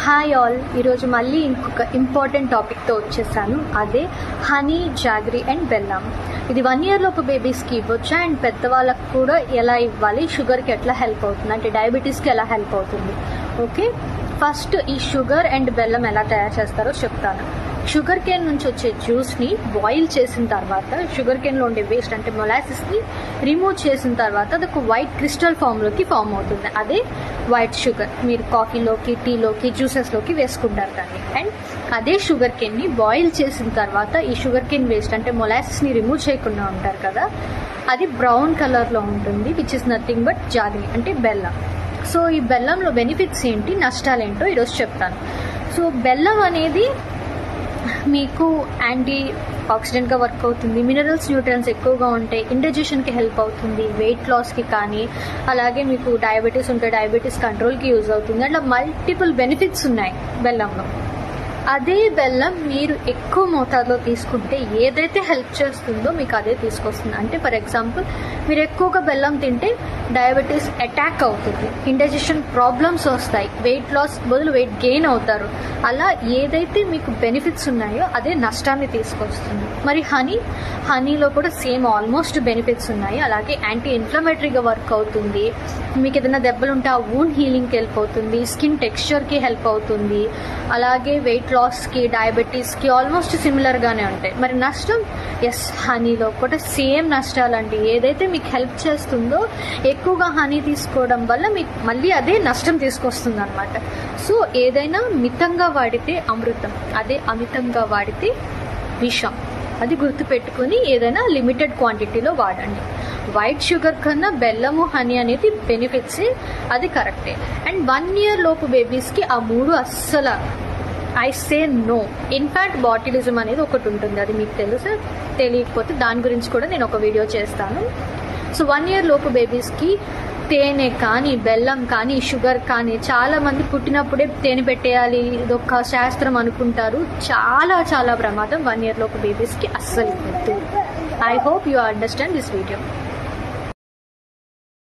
Hi all, ఈరోజు మళ్ళీ ఇంకొక ఇంపార్టెంట్ టాపిక్తో వచ్చేసాను. అదే హనీ, జాగరీ అండ్ బెల్లం. ఇది 1 year లోపు బేబీస్కి ఇవ్వచ్చా అండ్ పెద్దవాళ్ళకు కూడా ఎలా ఇవ్వాలి, షుగర్కి ఎట్లా హెల్ప్ అవుతుంది, అంటే డయాబెటీస్కి ఎలా హెల్ప్ అవుతుంది. ఓకే, ఫస్ట్ ఈ షుగర్ అండ్ బెల్లం ఎలా తయారు చేస్తారో చెప్తాను. షుగర్ కేన్ నుంచి వచ్చే జ్యూస్ని బాయిల్ చేసిన తర్వాత షుగర్ కేన్లో ఉండే వేస్ట్ అంటే మొలాసిస్ని రిమూవ్ చేసిన తర్వాత అది ఒక వైట్ క్రిస్టల్ ఫామ్లోకి ఫామ్ అవుతుంది. అదే వైట్ షుగర్. మీరు కాఫీలోకి, టీలోకి, జ్యూసెస్లోకి వేసుకుంటారు దాన్ని. అండ్ అదే షుగర్ కేన్ని బాయిల్ చేసిన తర్వాత ఈ షుగర్ కేన్ వేస్ట్ అంటే మొలాసిస్ని రిమూవ్ చేయకుండా ఉంటారు కదా, అది బ్రౌన్ కలర్లో ఉంటుంది, which is nothing but jaggery అంటే బెల్లం. సో ఈ బెల్లంలో బెనిఫిట్స్ ఏంటి, నష్టాలు ఏంటో ఈరోజు చెప్తాను. సో బెల్లం అనేది మీకు యాంటీ ఆక్సిడెంట్గా వర్క్ అవుతుంది, మినరల్స్, న్యూట్రియన్స్ ఎక్కువగా ఉంటాయి, ఇండైజెషన్కి హెల్ప్ అవుతుంది, వెయిట్ లాస్కి కానీ, అలాగే మీకు డయాబెటీస్ ఉంటే డయాబెటీస్ కంట్రోల్కి యూజ్ అవుతుంది. అట్లా మల్టిపుల్ బెనిఫిట్స్ ఉన్నాయి బెల్లంలో. అదే బెల్లం మీరు ఎక్కువ మోతాదులో తీసుకుంటే ఏదైతే హెల్ప్ చేస్తుందో మీకు అదే తీసుకొస్తుంది. అంటే ఫర్ ఎగ్జాంపుల్, మీరు ఎక్కువగా బెల్లం తింటే డయాబెటీస్ అటాక్ అవుతుంది, ఇండైజెషన్ ప్రాబ్లమ్స్ వస్తాయి, వెయిట్ లాస్ బదులు వెయిట్ గెయిన్ అవుతారు. అలా ఏదైతే మీకు బెనిఫిట్స్ ఉన్నాయో అదే నష్టాన్ని తీసుకొస్తుంది. మరి హనీలో కూడా సేమ్ ఆల్మోస్ట్ బెనిఫిట్స్ ఉన్నాయి. అలాగే యాంటీ ఇన్ఫ్లమేటరీగా వర్క్ అవుతుంది, మీకు ఏదైనా దెబ్బలుంటే ఆ వూండ్ హీలింగ్కి హెల్ప్ అవుతుంది, స్కిన్ టెక్స్చర్కి హెల్ప్ అవుతుంది, అలాగే వెయిట్ లాస్కి, డయాబెటీస్కి ఆల్మోస్ట్ సిమిలర్గానే ఉంటాయి. మరి నష్టం, ఎస్, హనీలో కూడా సేమ్ నష్టాలండి. ఏదైతే మీకు హెల్ప్ చేస్తుందో ఎక్కువగా హనీ తీసుకోవడం వల్ల మీకు మళ్ళీ అదే నష్టం తీసుకొస్తుంది అనమాట. సో ఏదైనా మితంగా వాడితే అమృతం, అదే అమితంగా వాడితే విషం. అది గుర్తుపెట్టుకుని ఏదైనా లిమిటెడ్ క్వాంటిటీలో వాడండి. వైట్ షుగర్ కన్నా బెల్లము, హనీ అనేది బెనిఫిట్సే, అది కరెక్టే. అండ్ 1 year లోపు బేబీస్కి ఆ 3 అస్సలు ఐ సే నో. ఇన్ఫ్యాక్ట్ బాటిలిజం అనేది ఒకటి ఉంటుంది, అది మీకు తెలుసు. తెలియకపోతే దాని గురించి కూడా నేను ఒక వీడియో చేస్తాను. సో 1 year లోపు బేబీస్కి తేనె కానీ, బెల్లం కానీ, షుగర్ కానీ, చాలామంది పుట్టినప్పుడే తేనె పెట్టేయాలి, ఇదొక శాస్త్రం అనుకుంటారు. చాలా చాలా ప్రమాదం 1 year లోపు బేబీస్కి అస్సలు వద్దు. I hope you understand this video.